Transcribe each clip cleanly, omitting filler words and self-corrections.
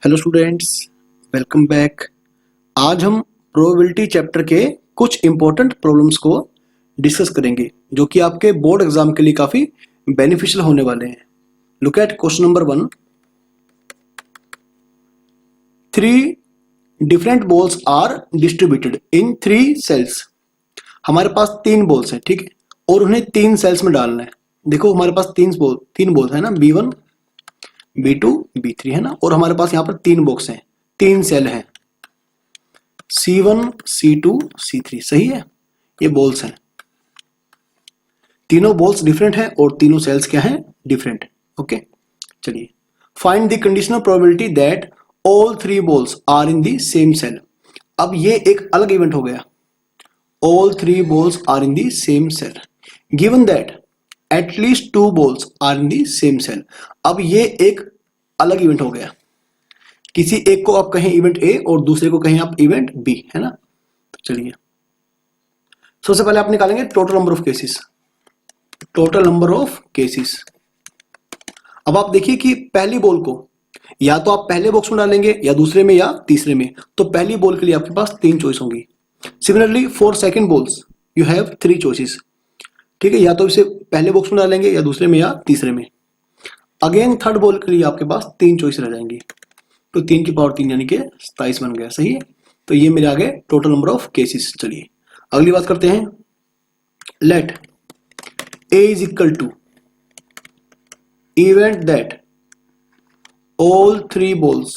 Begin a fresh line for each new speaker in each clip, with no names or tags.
Hello students, welcome back. आज हम probability chapter के कुछ इंपॉर्टेंट प्रॉब्लम्स को डिस्कस करेंगे जो कि आपके बोर्ड एग्जाम के लिए काफी बेनिफिशियल होने वाले हैं। Look at question number 1। 3 different balls are distributed in 3 cells. हमारे पास 3 बॉल्स हैं, ठीक है, और उन्हें 3 सेल्स में डालना है। देखो हमारे पास तीन बॉल्स है ना, B1 B2 B3 है ना, और हमारे पास यहाँ पर 3 बॉक्स हैं, 3 सेल हैं, C1 C2 C3। सही है, ये बॉल्स हैं। तीनों बॉल्स डिफरेंट हैं और तीनों सेल्स क्या हैं, डिफरेंट। ओके, चलिए find the conditional probability that all 3 balls are in the same cell. अब ये एक अलग इवेंट हो गया, all 3 balls are in the same cell given that at least 2 balls are in the same cell. अब ये एक अलग इवेंट हो गया, किसी एक को आप कहें इवेंट ए और दूसरे को कहें आप इवेंट बी, है ना। तो चलिए सबसे पहले आप निकालेंगे total number of cases. Total number of cases. अब आप देखिए कि पहली बॉल को या तो आप पहले बॉक्स में डालेंगे या दूसरे में या तीसरे में, तो पहली बॉल के लिए आपके पास 3 चॉइस होंगी। Similarly for second balls you have 3 choices, ठीक है, या तो इसे पहले बॉक्स में डालेंगे या दूसरे में या तीसरे में। अगेन थर्ड बॉल के लिए आपके पास 3 चॉइस रह जाएंगी, तो 3 की पावर 3 यानी कि 27 बन गया। सही है, तो ये मेरे आगे टोटल नंबर ऑफ केसेस। चलिए अगली बात करते हैं। Let A is equal to event that all 3 balls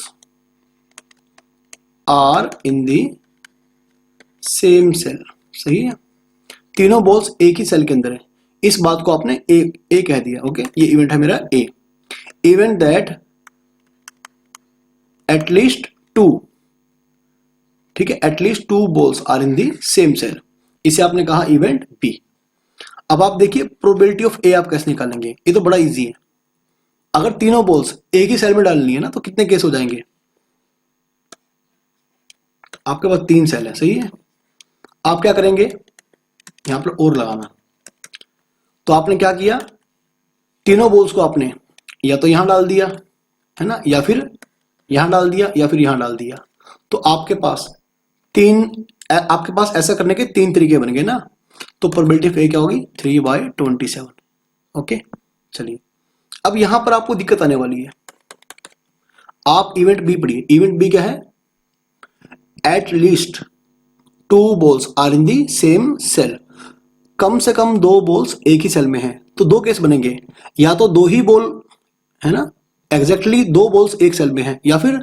are in the same cell। सही है, तीनों बॉल्स एक ही सेल के अंदर है। इस बात को आपने ए कह दिया। ओके, ये इवेंट है मेरा ए। इवेंट दैट एटलीस्ट 2, ठीक है, at least 2 balls are in the same cell, इसे आपने कहा इवेंट बी। अब आप देखिए प्रोबेबिलिटी ऑफ ए आप कैसे निकालेंगे, ये तो बड़ा इजी है। अगर तीनों बॉल्स एक ही सेल में डालनी है ना, तो कितने केस हो जाएंगे, आपके पास 3 सेल है। सही है, आप क्या करेंगे, यहां पर और लगाना। तो आपने क्या किया, तीनों बॉल्स को आपने या तो यहां डाल दिया, है ना, या फिर यहां डाल दिया, या फिर यहां डाल दिया। तो आपके पास ऐसा करने के 3 तरीके बन गए ना। तो प्रोबेबिलिटी ऑफ ए क्या होगी, 3/27। ओके, चलिए अब यहां पर आपको दिक्कत आने वाली है। आप इवेंट बी पढ़िए। इवेंट बी क्या है, at least 2 balls are in the same cell. कम से कम 2 बॉल्स एक ही सेल में हैं। तो 2 केस बनेंगे, या तो 2 ही बॉल, है ना, एग्जैक्टली 2 बॉल्स एक सेल में हैं, या फिर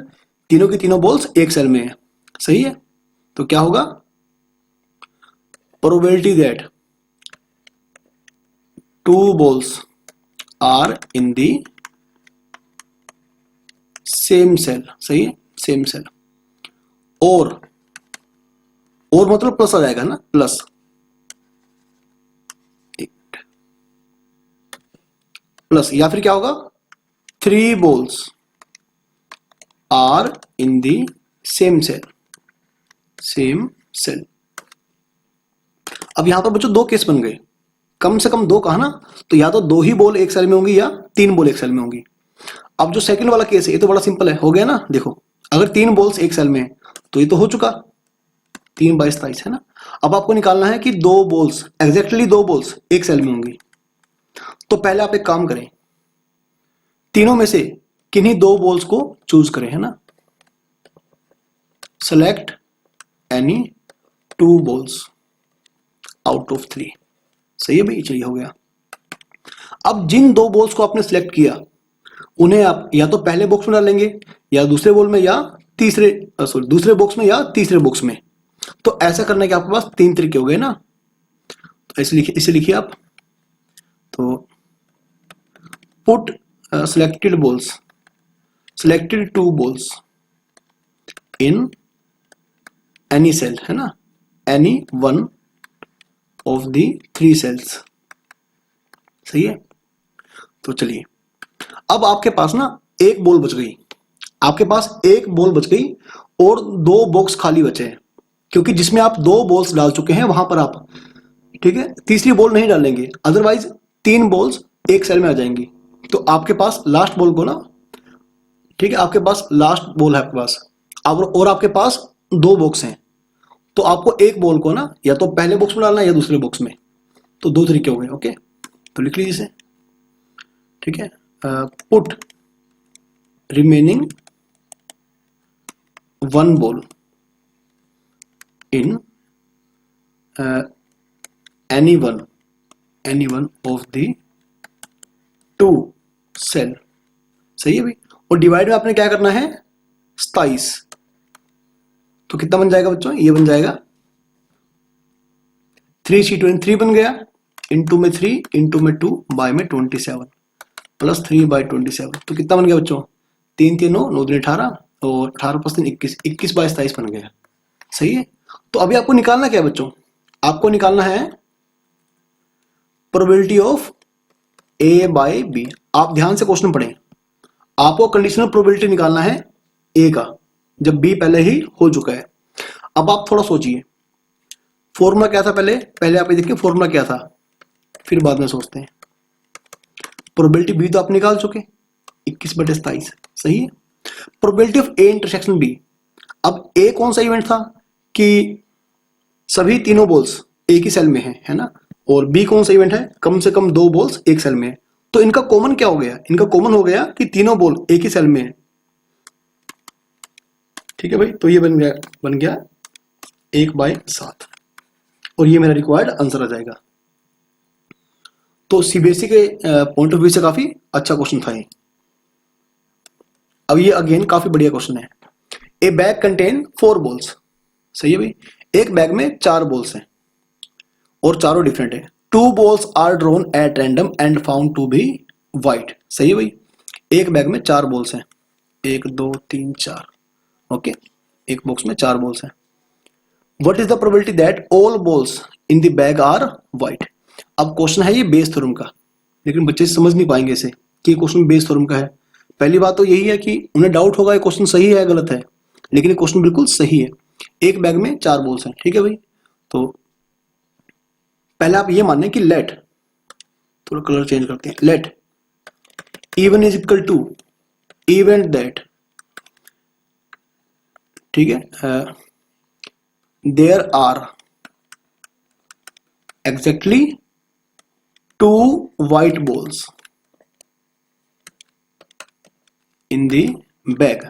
तीनों की तीनों बॉल्स एक सेल में हैं। सही है, तो क्या होगा, probability that 2 balls are in the same cell। सही है, सेम सेल। और मतलब प्लस आ जाएगा ना, प्लस प्लस, या फिर क्या होगा, 3 balls are in the same cell। Same cell. अब यहां पर बच्चों 2 केस बन गए, कम से कम 2 कहा ना, तो या तो 2 ही बॉल एक सेल में होंगी या 3 बॉल एक सेल में होंगी। अब जो सेकंड वाला केस है ये तो बड़ा सिंपल है, हो गया ना। देखो अगर 3 बॉल्स एक सेल में है तो ये तो हो चुका, 3/27, है ना। अब आपको निकालना है कि 2 बॉल्स, एग्जैक्टली 2 बॉल्स एक सेल में होंगी। तो पहले आप एक काम करें, तीनों में से किन्हीं 2 बॉल्स को चूज करें, है ना। Select any 2 balls out of 3। सही है भाई, चलिए हो गया। अब जिन 2 बॉल्स को आपने सिलेक्ट किया उन्हें आप या तो पहले बॉक्स में डालेंगे या दूसरे बॉल में या दूसरे बॉक्स में या तीसरे बॉक्स में। तो ऐसा करने के आपके पास 3 तरीके हो गए ना। तो इसे लिखिए आप। तो put selected 2 balls in any cell, है ना, any one of the 3 cells. सही है, तो चलिए अब आपके पास ना एक बॉल बच गई, आपके पास एक बॉल बच गई और 2 बॉक्स खाली बचे हैं, क्योंकि जिसमें आप 2 बॉल्स डाल चुके हैं वहां पर आप, ठीक है, तीसरी बॉल नहीं डालेंगे, अदरवाइज 3 बॉल्स एक सेल में आ जाएंगी। तो आपके पास लास्ट बॉल को ना ठीक है, आपके पास लास्ट बॉल है आपके पास, और आपके पास दो बॉक्स हैं, तो आपको एक बॉल को ना या तो पहले बॉक्स में डालना है या दूसरे बॉक्स में, तो दो तरीके हो गए। ओके, तो लिख लीजिए इसे। ठीक है, put remaining one ball in any one of the two cell. सही है भाई, और डिवाइड में आपने क्या करना है, 27। तो कितना बन जाएगा बच्चों, ये बन जाएगा 3C23 बन गया, इंटू में 3 इंटू में 2 बाय में 27 प्लस 3/27। तो कितना बन गया बच्चों, 3 3 9 9 18 और 18 + 3 21, 21/27 बन गया। सही है, तो अभी आपको निकालना क्या है बच्चों, आपको निकालना है प्रोबेबिलिटी ऑफ A/B। आप ध्यान से क्वेश्चन पढ़ें, आपको कंडीशनल प्रोबेबिलिटी निकालना है A का, जब B पहले ही हो चुका है। अब आप थोड़ा सोचिए, फॉर्मूला क्या था, पहले आप ये देखिए फॉर्मूला क्या था, फिर बाद में सोचते हैं। प्रोबेबिलिटी B तो आप निकाल चुके, 21/27। सही है, probability of A intersection B। अब A कौन सा इवेंट था कि सभी तीनों बॉल्स एक ही सेल में है ना, और B कौन सा इवेंट है, कम से कम दो बॉल्स एक सेल में है। तो इनका कॉमन क्या हो गया, इनका कॉमन हो गया कि तीनों बॉल एक ही सेल में है। ठीक है भाई, तो ये बन गया 1/7, और ये मेरा रिक्वायर्ड आंसर आ जाएगा। तो सीबीएसई के पॉइंट ऑफ व्यू से काफी अच्छा क्वेश्चन था ये। अब ये अगेन काफी बढ़िया क्वेश्चन है। ए बैग कंटेन 4 बॉल्स। सही है भाई, एक बैग में 4 बॉल्स हैं और चारों डिफरेंट है। 2 balls are drawn at random and found to be white. सही है भाई, एक बैग में 4 बॉल्स हैं, 1 2 3 4। ओके, एक बॉक्स में 4 बॉल्स हैं। What is the probability that all balls in the bag are white. अब क्वेश्चन है ये बेस थ्योरम का, लेकिन बच्चे समझ नहीं पाएंगे इसे कि क्वेश्चन बेस थ्योरम का है। पहली बात तो यही है कि उन्हें डाउट होगा ये क्वेश्चन सही है गलत है, लेकिन ये क्वेश्चन बिल्कुल सही है। एक बैग में 4 बॉल्स हैं, ठीक है भाई। तो पहले आप ये माने कि लेट, थोड़ा कलर चेंज करते हैं, let even is equal to event that, ठीक है, there are exactly 2 white balls in the bag।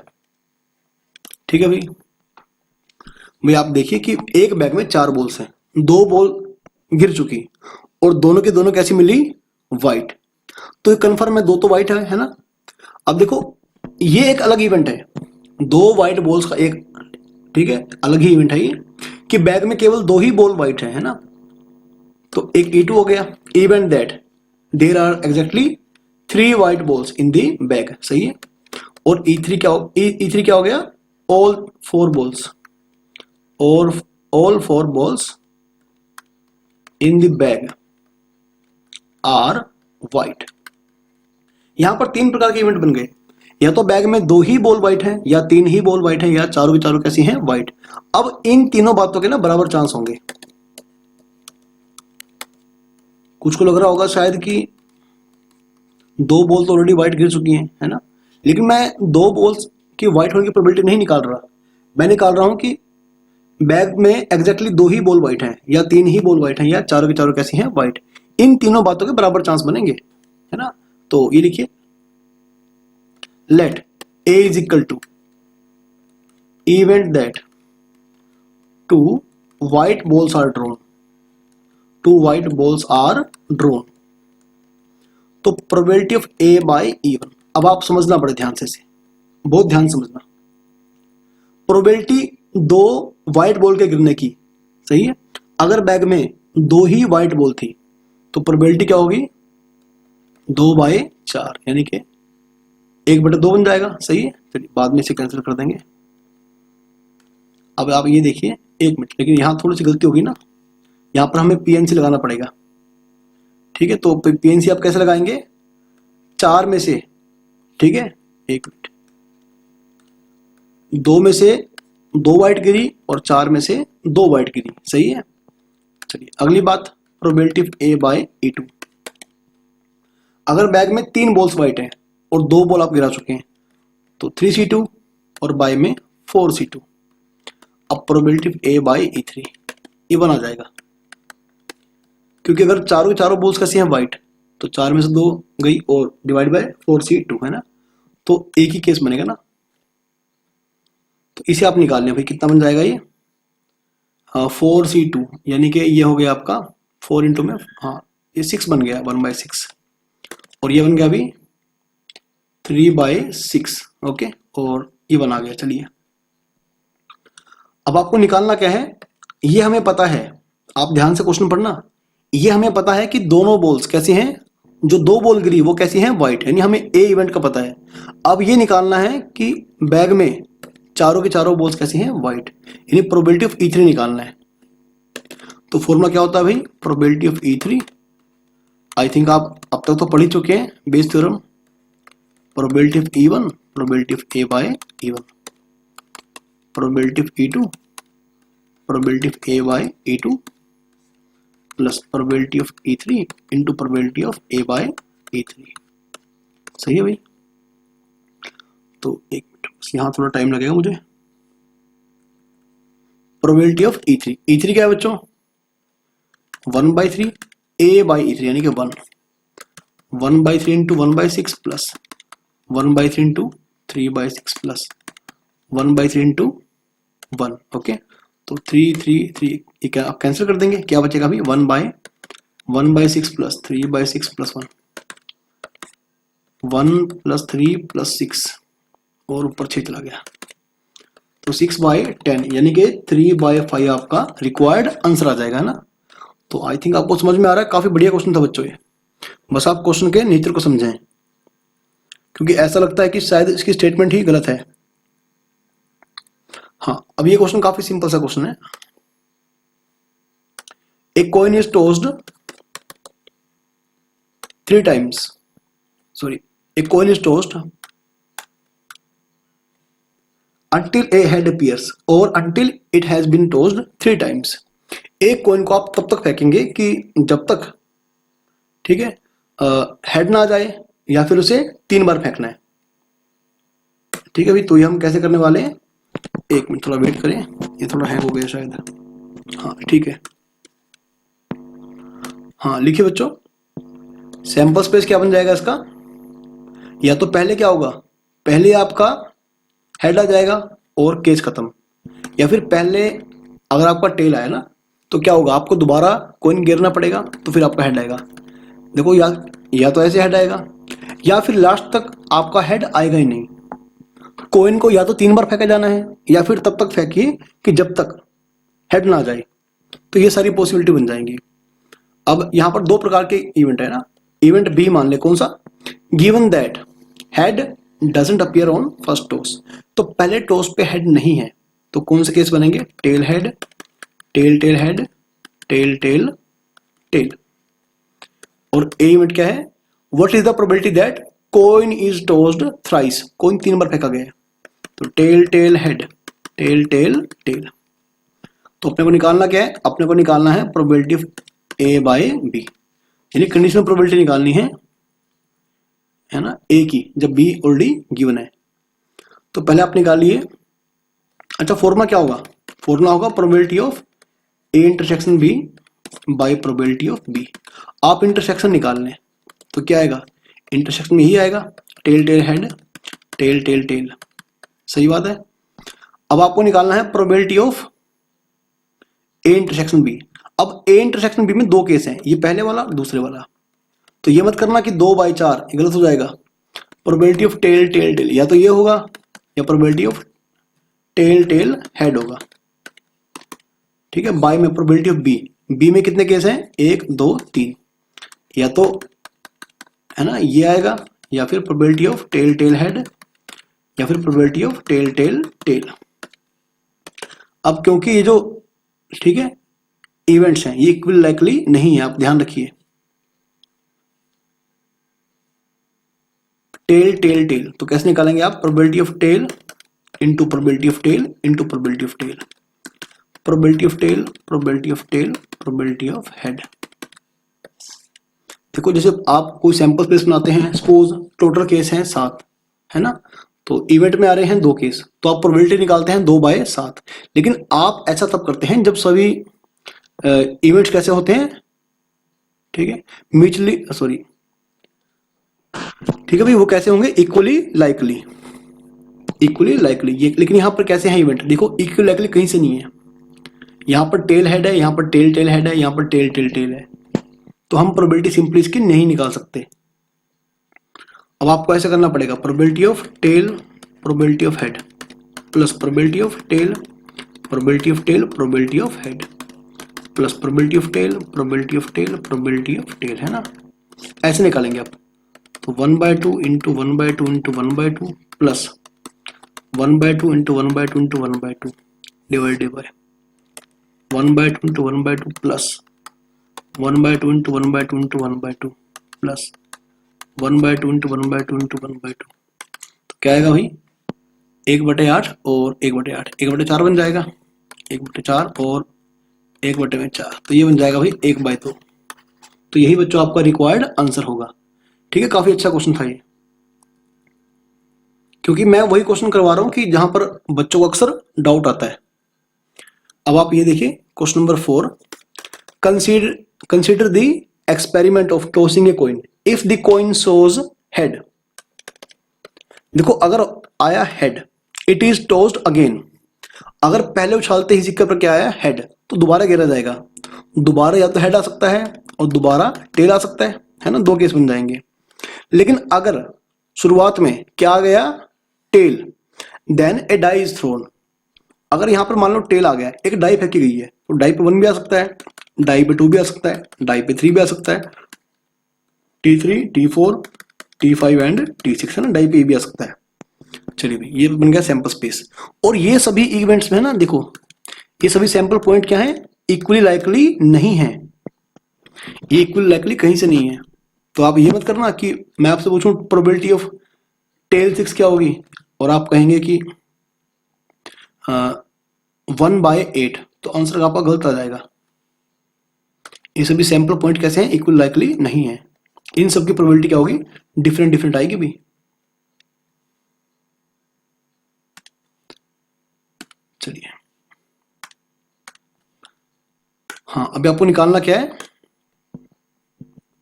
ठीक है भाई आप देखिए कि एक बैग में 4 बॉल्स हैं, 2 बॉल गिर चुकी और दोनों के दोनों कैसी मिली, वाइट। तो ये कंफर्म है, 2 तो वाइट है ना। अब देखो ये एक अलग इवेंट है, 2 वाइट बॉल्स का एक, ठीक है, अलग ही इवेंट है ये कि बैग में केवल 2 ही बॉल वाइट है ना। तो एक E2 हो गया, event that there are exactly 3 white balls in the bag. सही है, और E3 क्या हो गया, ऑल 4 बॉल्स और all 4 balls in the bag are white. यहां पर 3 प्रकार के इवेंट बन गए, या तो बैग में 2 ही बॉल वाइट है, या 3 ही बॉल वाइट है, या चारों की चारों कैसी हैं, वाइट। अब इन तीनों बातों के ना बराबर चांस होंगे। कुछ को लग रहा होगा शायद कि 2 बॉल तो ऑलरेडी व्हाइट गिर चुकी हैं, है ना, लेकिन मैं 2 बॉल्स की व्हाइट होने की प्रोबेबिलिटी नहीं निकाल रहा, मैं निकाल रहा हूं कि बैग में एग्जैक्टली 2 ही बॉल व्हाइट हैं, या 3 ही बॉल व्हाइट हैं, या चारों की चारों कैसी हैं, व्हाइट। इन तीनों बातों के बराबर चांस बनेंगे, है ना। तो ये लिखिए, let A is equal to event that 2 white balls are drawn, 2 white balls are drawn। तो probability of A by E1। अब आप समझना बड़े ध्यान से, बहुत ध्यान समझना। प्रोबेबिलिटी 2 व्हाइट बॉल के गिरने की, सही है, अगर बैग में 2 ही व्हाइट बॉल थी तो प्रोबेबिलिटी क्या होगी, 2/4, यानी कि 1/2 बन जाएगा। सही है, चलिए बाद में इसे कैंसिल कर देंगे। अब आप ये देखिए, 1 मिनट, लेकिन यहां थोड़ी सी गलती होगी ना, यहां पर हमें PNC लगाना पड़ेगा। ठीक है, तो PNC आप कैसे लगाएंगे, 4 में से, ठीक है, 1 मिनट, 2 में से 2 वाइट गिरी और 4 में से 2 वाइट गिरी। सही है, चलिए अगली बात, probability of A by E2। अगर बैग में 3 बॉल्स वाइट हैं और 2 बॉल आप गिरा चुके हैं, तो 3c2 और बाय में 4c2। अब प्रोबेबिलिटी ए बाय E3 ये बना जाएगा, क्योंकि अगर चारों के चारों बोल्स कैसे हैं वाइट, तो 4 में से 2 गई और डिवाइड बाय 4c2 है ना, तो एक ही केस बनेगा ना। तो इसे आप निकाल लें भाई, कितना बन जाएगा ये 4c2, यानी कि ये हो गया आपका 4 इंटू में, हाँ ये 6 बन गया 1/6, और ये बन गया अभी 3/6। ओके, और ये बना गया। चलिए अब आपको निकालना क्या है, ये हमें पता है, आप ध्यान से क्वेश्चन पढ़ना, ये हमें पता है कि दोनों बॉल्स कैसी हैं, जो 2 बॉल गिरी वो कैसी हैं, वाइट, यानी हमें ए इवेंट का पता है। अब ये निकालना है कि बैग में चारों के चारों बॉल्स कैसी हैं, वाइट, यानी प्रोबेबिलिटी ऑफ E3 निकालना है। तो फॉर्मूला क्या होता है भाई, probability of E3, I think आप अब तक तो पढ़ ही चुके हैं, Bayes theorem, probability of E1 probability of A by E1, probability of E2 probability of A by E2 plus probability of E3 into probability of A by E3। सही है भाई। तो एक मिनट, बस यहाँ थोड़ा टाइम लगेगा मुझे। प्रोबेबिलिटी ऑफ E3 क्या है बच्चों, 1/3 ए बाय E3 यानी कि 1/3 into 1/6 plus 1/3 into 3/6 plus 1/3 into 1। Okay, तो 3 ये क्या आप कैंसिल कर देंगे, क्या बचेगा अभी 1/6 प्लस 3/6 प्लस 1 प्लस 3 प्लस 6 और ऊपर 6 चला गया, तो 6/10 यानी कि 3/5 आपका रिक्वायर्ड आंसर आ जाएगा ना। तो आई थिंक आपको समझ में आ रहा है, काफी बढ़िया क्वेश्चन था बच्चों ये, बस आप क्वेश्चन के नेचर को समझें, क्योंकि ऐसा लगता है कि शायद इसकी स्टेटमेंट ही गलत है। हाँ, अब ये क्वेश्चन काफी सिंपल सा क्वेश्चन है। A coin is tossed 3 times, sorry, a coin is tossed until a head appears or until it has been tossed 3 times। एक कॉइन को आप तब तक फेंकेंगे कि जब तक, ठीक है, हेड ना आ जाए, या फिर उसे 3 बार फेंकना है। ठीक है भाई, तो ये हम कैसे करने वाले हैं, एक मिनट थोड़ा वेट करें, ये थोड़ा हैंग हो गया शायद। हाँ ठीक है, हाँ लिखिए बच्चों, सैंपल स्पेस क्या बन जाएगा इसका, या तो पहले क्या होगा, पहले आपका हेड आ जाएगा और केस खत्म, या फिर पहले अगर आपका टेल आया ना तो क्या होगा, आपको दोबारा कॉइन गिरना पड़ेगा तो फिर आपका हेड आएगा। देखो या तो ऐसे हेड आएगा, या फिर लास्ट तक आपका हेड आएगा ही नहीं। कॉइन को या तो 3 बार फेंका जाना है, या फिर तब तक फेंकिए कि जब तक हेड ना आ जाए। तो ये सारी पॉसिबिलिटी बन जाएंगी। अब यहां पर 2 प्रकार के इवेंट है ना, इवेंट बी मान ले, कौन सा, given that head doesn't appear on first toss, तो पहले टॉस पे हेड नहीं है, तो कौन से केस बनेंगे, tail head, tail tail head, tail tail tail. और ए इवेंट क्या है, what is the probability that coin is tossed thrice, coin 3 बार फेंका गया, तो tail tail head, tail tail tail. तो अपने को निकालना क्या है, अपने को निकालना है probability of A by B, यानी कंडीशनल प्रोबेबिलिटी निकालनी है ना, ए की, जब बी ऑलरेडी गिवन है। तो पहले आप निकालिए। अच्छा, फॉर्मूला क्या होगा, फॉर्मूला होगा probability of A intersection B by probability of B. आप इंटरसेक्शन निकाल लें तो क्या आएगा, इंटरसेक्शन में ही आएगा, tail tail head, tail tail tail. सही बात है। अब आपको निकालना है probability of A intersection B. अब ए इंटरसेक्शन बी में 2 केस हैं, ये पहले वाला दूसरे वाला, तो ये मत करना कि 2/4, ये गलत हो जाएगा। Probability of tail tail tail या तो ये होगा, या probability of tail tail head होगा। ठीक है, बाय में प्रोबेबिलिटी ऑफ बी, बी में कितने केस हैं, 1 2 3, या तो है ना ये आएगा, या फिर probability of tail tail head, या फिर probability of tail tail tail. अब क्योंकि ये जो, ठीक है, इवेंट्स हैं ये इक्वल लाइकली नहीं है, आप ध्यान रखिए। टेल टेल टेल, तो कैसे निकालेंगे आप, probability of tail into probability of tail into probability of tail, probability of tail, probability of tail, probability of head. देखो जैसे आप कोई सैंपल स्पेस बनाते हैं, सपोज टोटल केस हैं 7, है ना, तो इवेंट में आ रहे हैं 2 केस, तो आप प्रोबेबिलिटी निकालते हैं 2/7। लेकिन आप ऐसा तब करते हैं जब सभी इवेंट्स कैसे होते हैं, ठीक है, म्यूचुअली सॉरी, ठीक है भाई, वो कैसे होंगे, इक्वली लाइकली, इक्वली लाइकली। ये लेकिन यहाँ पर कैसे हैं इवेंट, देखो इक्वली लाइकली कहीं से नहीं है। यहाँ पर टेल हेड है, यहाँ पर टेल टेल हेड है, यहाँ पर टेल टेल टेल है, तो हम प्रोबेबिलिटी सिंपली इसकी नहीं निकाल सकते। अब आपको ऐसा करना पड़ेगा, probability of tail, probability of head plus probability of tail, probability of tail, probability of head plus probability of tail, probability of tail, probability of tail, है ना, ऐसे निकालेंगे आप। तो 1/2 into 1/2 into 1/2 plus 1/2 into 1/2 into 1/2 divided by 1/2 into 1/2 plus 1/2 into 1/2 into 1/2 plus 1/2 into 1/2 into 1/2। तो क्या आएगा भाई, 1/8 और 1/8, 1/4 बन जाएगा, 1/4 और 1/4, तो ये बन जाएगा भाई 1/2। तो यही बच्चों आपका रिक्वायर्ड आंसर होगा। ठीक है, काफी अच्छा क्वेश्चन था ये, क्योंकि मैं वही क्वेश्चन करवा रहा हूं कि जहां पर बच्चों को अक्सर डाउट आता है। अब आप ये देखिए question number 4, consider the experiment of tossing a coin if the coin shows head. देखो अगर आया head, it is tossed again, अगर पहले उछालते ही सिक्के पर क्या आया हेड, तो दोबारा गिरा जाएगा। दोबारा या तो हेड आ सकता है और दोबारा टेल आ सकता है ना, 2 केस बन जाएंगे। लेकिन अगर शुरुआत में क्या आ गया tail, then a die is thrown, अगर यहां पर मान लो टेल आ गया, एक डाई फेंकी गई है, तो डाई पे 1 भी आ सकता है, डाई पे 2 भी आ सकता है, डाई पे 3 भी आ सकता है, T3, T4, T5 and T6, है ना, डाई पे भी आ सकता है। चलिए भाई, ये बन गया सैंपल स्पेस। और ये सभी इवेंट्स में ना देखो, ये सभी सैंपल पॉइंट क्या है, इक्वली लाइकली नहीं है, ये इक्वली लाइकली कहीं से नहीं है। तो आप ये मत करना कि मैं आपसे पूछूं प्रोबेबिलिटी ऑफ टेल 6 क्या होगी और आप कहेंगे कि 1/8, तो आंसर आपका गलत आ जाएगा। ये सभी सैंपल पॉइंट कैसे हैं, इक्वल लाइकली नहीं है। इन सब की प्रोबेबिलिटी क्या होगी, डिफरेंट डिफरेंट आएगी भी। चलिए, हाँ अभी आपको निकालना क्या है,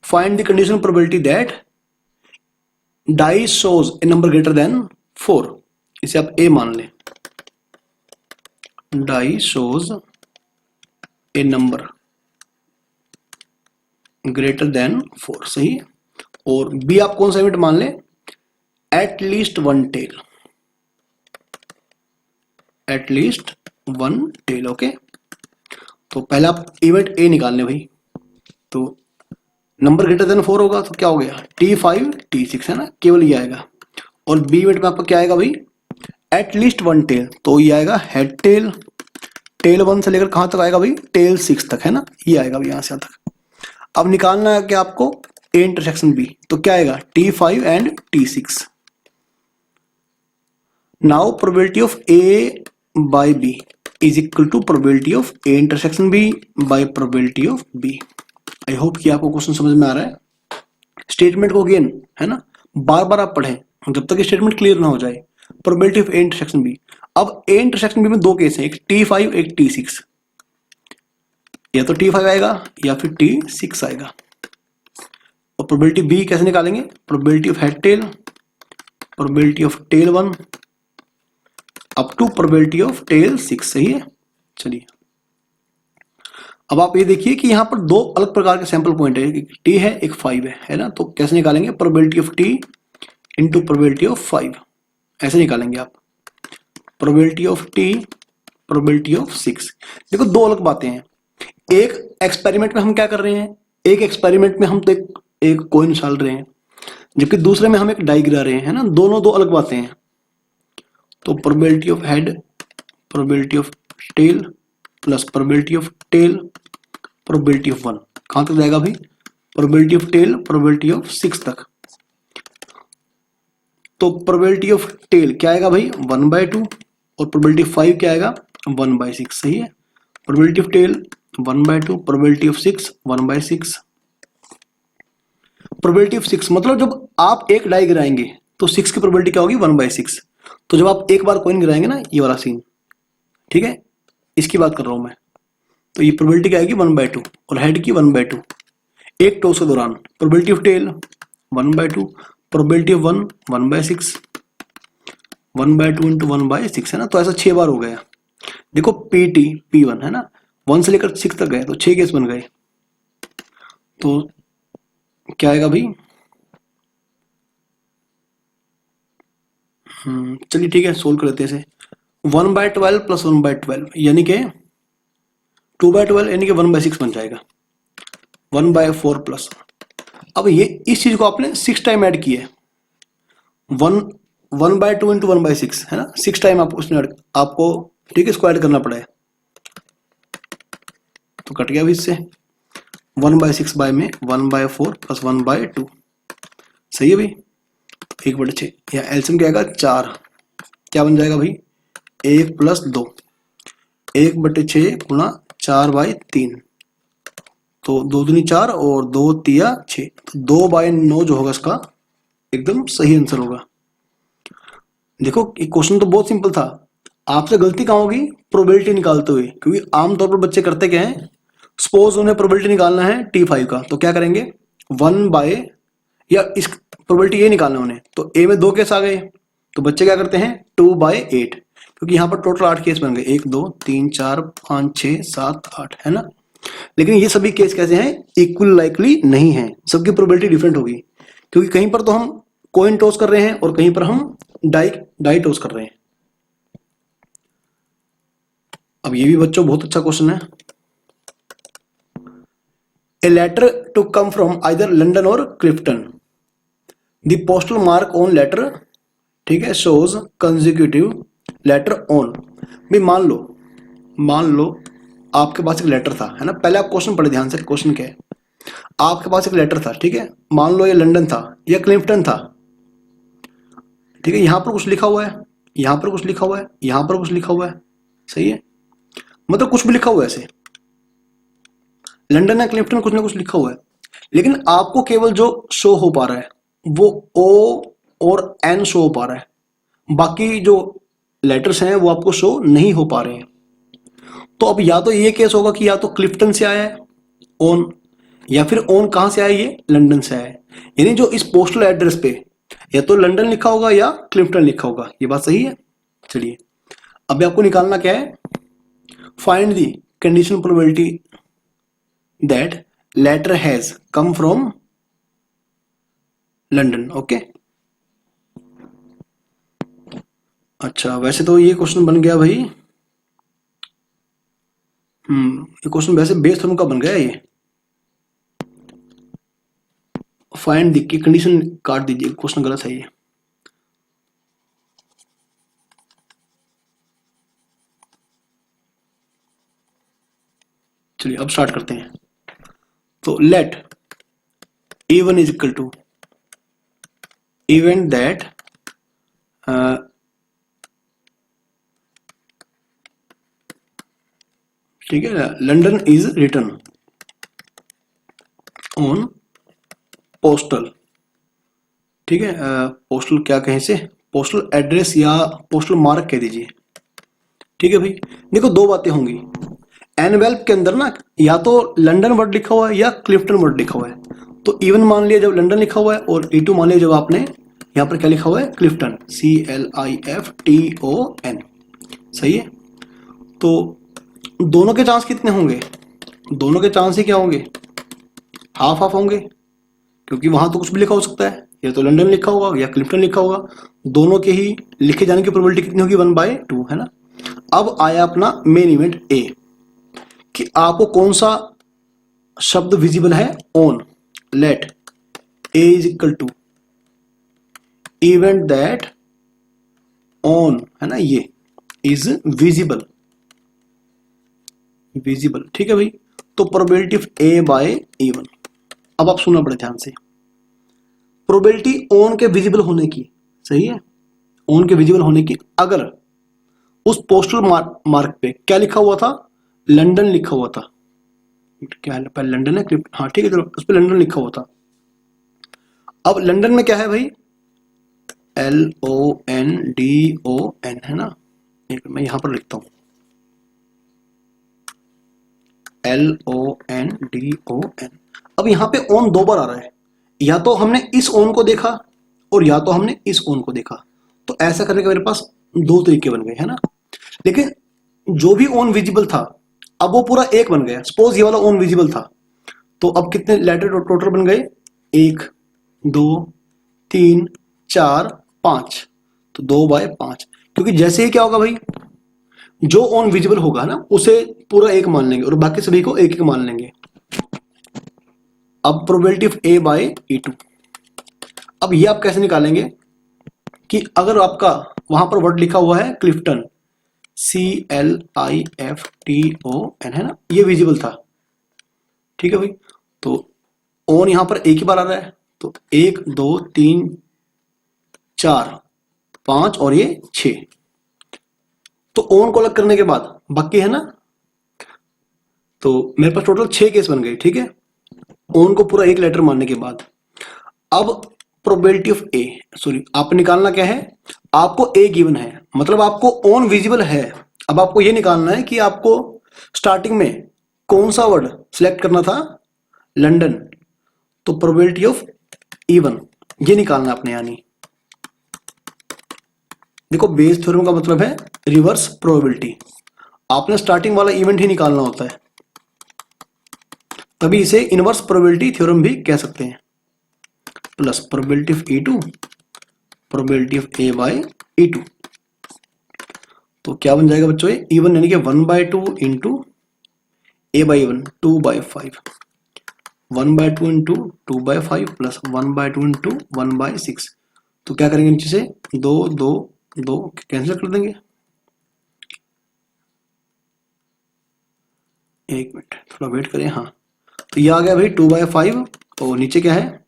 find the conditional probability that die shows a number greater than 4। इसे आप ए मान लें, die shows a number greater than 4, सही है। और बी आप कौन सा इवेंट मान लें, at least 1 tail, at least 1 tail, okay. तो पहले आप इवेंट ए निकाल लें भाई, तो नंबर ग्रेटर देन 4 होगा तो क्या हो गया T5 T6, है ना, केवल ये आएगा। और बी इवेंट में आपका क्या आएगा भाई, एट लीस्ट 1 टेल, तो ये आएगा हेड टेल, टेल 1 से लेकर कहां तक आएगा भाई, टेल 6 तक, है ना, ये आएगा भाई यहां से यहां तक। अब निकालना है क्या आपको, ए इंटरसेक्शन बी, तो क्या आएगा T5 and T6। Now probability of A by B is equal to probability of A intersection B by probability of B. I hope कि आपको क्वेश्चन समझ में आ रहा है। स्टेटमेंट को अगेन, है ना, बार बार आप पढ़ें जब तक स्टेटमेंट क्लियर ना हो जाए। Probability of A intersection B, अब ए इंटरसेक्शन बी में 2 केस हैं, एक T5 एक T6, या तो T5 आएगा या फिर T6 आएगा। और प्रोबेबिलिटी बी कैसे निकालेंगे, probability of head tail, probability of tail 1 up to probability of tail 6, सही है। चलिए, अब आप ये देखिए कि यहां पर 2 अलग प्रकार के सैंपल पॉइंट है, एक T है एक 5 है ना, तो कैसे निकालेंगे, probability of T into probability of 5, ऐसे निकालेंगे आप, probability of T probability of 6। देखो 2 अलग बातें हैं, एक एक्सपेरिमेंट में हम क्या कर रहे हैं, एक एक्सपेरिमेंट में हम तो एक कॉइन उछाल रहे हैं, जबकि दूसरे में हम एक डाई गिरा रहे हैं, है ना, दोनों 2 अलग बातें हैं। तो probability of head, probability of tail plus probability of tail, probability of 1 कहां तक जाएगा भाई, probability of tail probability of 6 तक। तो प्रोबेबिलिटी ऑफ टेल क्या आएगा भाई 1/2 और प्रोबेबिलिटी ऑफ 5 क्या आएगा 1/6, सही है। Probability of tail 1/2, probability of 6 1/6। Probability of 6 मतलब जब आप एक डाई गिराएंगे तो 6 की प्रोबेबिलिटी क्या होगी 1/6, तो जब आप एक बार कॉइन गिराएंगे ना, ये वाला सीन, ठीक है, इसकी बात कर रहा हूं मैं, तो ये प्रोबेबिलिटी क्या आएगी 1/2 और हेड की 1/2। एक टॉस के दौरान probability of tail 1/2, probability of 1/6, 1/2 into 1/6 है ना। तो ऐसा 6 बार हो गया। देखो P1 है ना, 1 से लेकर 6 तक गए तो 6 केस बन गए। तो क्या आएगा भाई, चलिए ठीक है, सोल्व कर लेते हैं इसे। 1/12 प्लस 1/12 यानी कि 2/12 यानी कि 1/6 बन जाएगा। 1/4 प्लस, अब ये इस चीज को आपने 6 टाइम ऐड किया है। 1/2 इंटू 1/6 है ना, 6 टाइम आप उसने आपको, ठीक है, इसको ऐड करना पड़ा है। तो कट गया भी इससे 1/6 बाय में 1/4 प्लस 1/2, सही है भाई। 1/6 या एलसीएम क्या आएगा 4, क्या बन जाएगा भाई 1 प्लस 2, 1/6 गुणा 4/3, तो 2 दूनी 4 और 2 तिया 6, तो 2/9 जो होगा इसका एकदम सही आंसर होगा। देखो क्वेश्चन तो बहुत सिंपल था, आपसे गलती कहाँ होगी प्रोबेबिलिटी निकालते हुए, क्योंकि आमतौर पर बच्चे करते क्या है, सपोज उन्हें प्रोबेबिलिटी निकालना है T5 का, तो क्या करेंगे 1 या इस प्रोबेबिलिटी ये निकालना उन्हें, तो ए में 2 केस आ गए, तो बच्चे क्या करते हैं 2/8, क्योंकि यहाँ पर टोटल 8 केस बन गए, 1 2 3 4 5 6 7 8 है ना। लेकिन ये सभी केस कैसे हैं, इक्वल लाइकली नहीं है, सबकी प्रोबेबिलिटी डिफरेंट होगी, क्योंकि कहीं पर तो हम कॉइन टॉस कर रहे हैं और कहीं पर हम डाई टॉस कर रहे हैं। अब ये भी बच्चों बहुत अच्छा क्वेश्चन है। A letter to come from either London or Clifton, the postal mark on letter, ठीक है, शोज कंसेक्यूटिव लेटर ऑन। भाई मान लो आपके पास एक लेटर था, है ना, पहले आप क्वेश्चन पढ़े ध्यान से, क्वेश्चन क्या है, आपके पास एक लेटर था, ठीक है, मान लो ये लंदन था या क्लिफ्टन था, ठीक है, यहां पर कुछ लिखा हुआ है, यहां पर कुछ लिखा हुआ है, यहां पर कुछ लिखा हुआ है, सही है, मतलब कुछ भी लिखा हुआ है ऐसे, लंदन या क्लिफ्टन कुछ ना कुछ लिखा हुआ है, लेकिन आपको केवल जो शो हो पा रहा है वो ओ और एन शो हो पा रहा है, बाकी जो लेटर्स हैं वो आपको शो नहीं हो पा रहे हैं। तो अब या तो ये केस होगा कि या तो क्लिफ्टन से आया है ऑन, या फिर ऑन कहां से आया, ये लंदन से आया है, यानी जो इस पोस्टल एड्रेस पे या तो लंदन लिखा होगा या क्लिफ्टन लिखा होगा, ये बात सही है। चलिए अब आपको निकालना क्या है, find the conditional probability that letter has come from London. Okay, अच्छा वैसे तो ये क्वेश्चन बन गया भाई, ये क्वेश्चन वैसे बेस थ्योरम का बन गया ये। फाइंड द की कंडीशन काट दीजिए, क्वेश्चन गलत है ये। चलिए अब स्टार्ट करते हैं। तो let A1 is equal to event that ठीक है, London is written on postal, ठीक है, पोस्टल क्या कहें से, पोस्टल एड्रेस या पोस्टल मार्क कह दीजिए, ठीक है भाई। देखो दो बातें होंगी, एनवेल्प के अंदर ना या तो लंदन वर्ड लिखा हुआ है या क्लिफ्टन वर्ड लिखा हुआ है, तो इवन मान लिया जब लंदन लिखा हुआ है, और E2 मान लिया जब आपने यहाँ पर क्या लिखा हुआ है क्लिफ्टन, CLIFTON, सही है। तो दोनों के चांस कितने होंगे, दोनों के चांस ही क्या होंगे, हाफ हाफ होंगे, क्योंकि वहां तो कुछ भी लिखा हो सकता है, या तो लंदन लिखा होगा या क्लिफ्टन लिखा होगा, दोनों के ही लिखे जाने की प्रोबेबिलिटी कितनी होगी 1/2 है ना। अब आया अपना मेन इवेंट ए, कि आपको कौन सा शब्द विजिबल है on, let A is equal to event that on, है ना, ये इज विजिबल, विजिबल, ठीक है भाई। तो प्रोबेबिलिटी ऑफ A/A1, अब आप सुनना बड़े ध्यान से, प्रोबेबिलिटी ऑन के विजिबल होने की, सही है, ऑन के विजिबल होने की, अगर उस पोस्टल मार्क पे क्या लिखा हुआ था, लंदन लिखा हुआ था, क्या पहले लंदन है, हाँ ठीक है चलो, उस पर लंदन लिखा हुआ था। अब लंदन में क्या है भाई, LONDON है ना, एक मैं यहां पर लिखता हूं LONDON। अब यहां पे ऑन दो बार आ रहा है, या तो हमने इस ऑन को देखा और या तो हमने इस ऑन को देखा, तो ऐसा करने के मेरे पास दो तरीके बन गए है ना। लेकिन जो भी ऑन विजिबल था अब वो पूरा एक बन गया। सपोज ये वाला ऑन विजिबल था, तो अब कितने लेटर टोटल बन गए, 1 2 3 4 5, तो 2/5। क्योंकि जैसे ही क्या होगा भाई, जो ऑन विजिबल होगा ना उसे पूरा एक मान लेंगे और बाकी सभी को एक एक मान लेंगे। अब प्रोबेबिलिटी ऑफ A/E2, अब ये आप कैसे निकालेंगे कि अगर आपका वहां पर वर्ड लिखा हुआ है क्लिफ्टन, CLIFTON है ना, ये विजिबल था, ठीक है भाई। तो ऑन यहां पर एक ही बार आ रहा है, तो 1 2 3 4 5 और ये 6, तो ऑन को अलग करने के बाद बाकी है ना, तो मेरे पास टोटल 6 केस बन गए, ठीक है, ऑन को पूरा एक लेटर मानने के बाद। अब प्रोबेबिलिटी ऑफ ए, सॉरी आप निकालना क्या है, आपको ए गिवन है, मतलब आपको ऑन विजिबल है। अब आपको ये निकालना है कि आपको स्टार्टिंग में कौन सा वर्ड सिलेक्ट करना था, लंदन, तो प्रोबेबिलिटी ऑफ E1 ये निकालना आपने। यानी देखो बेस थ्योरम का मतलब है रिवर्स प्रोबेबिलिटी, आपने स्टार्टिंग वाला इवेंट ही निकालना होता है, तभी इसे इनवर्स प्रोबेबिलिटी थ्योरम भी कह सकते हैं। Plus probability of E2 probability of A/E2, तो क्या बन जाएगा बच्चों, E1 यानी कि 1/2 into A/1 2/5, 1/2 into 2/5 plus 1/2 into 1/6। तो क्या करेंगे नीचे से 2 2 2 कैंसिल कर देंगे। एक मिनट थोड़ा वेट करें, हाँ, तो ये आ गया भाई 2/5 और नीचे क्या है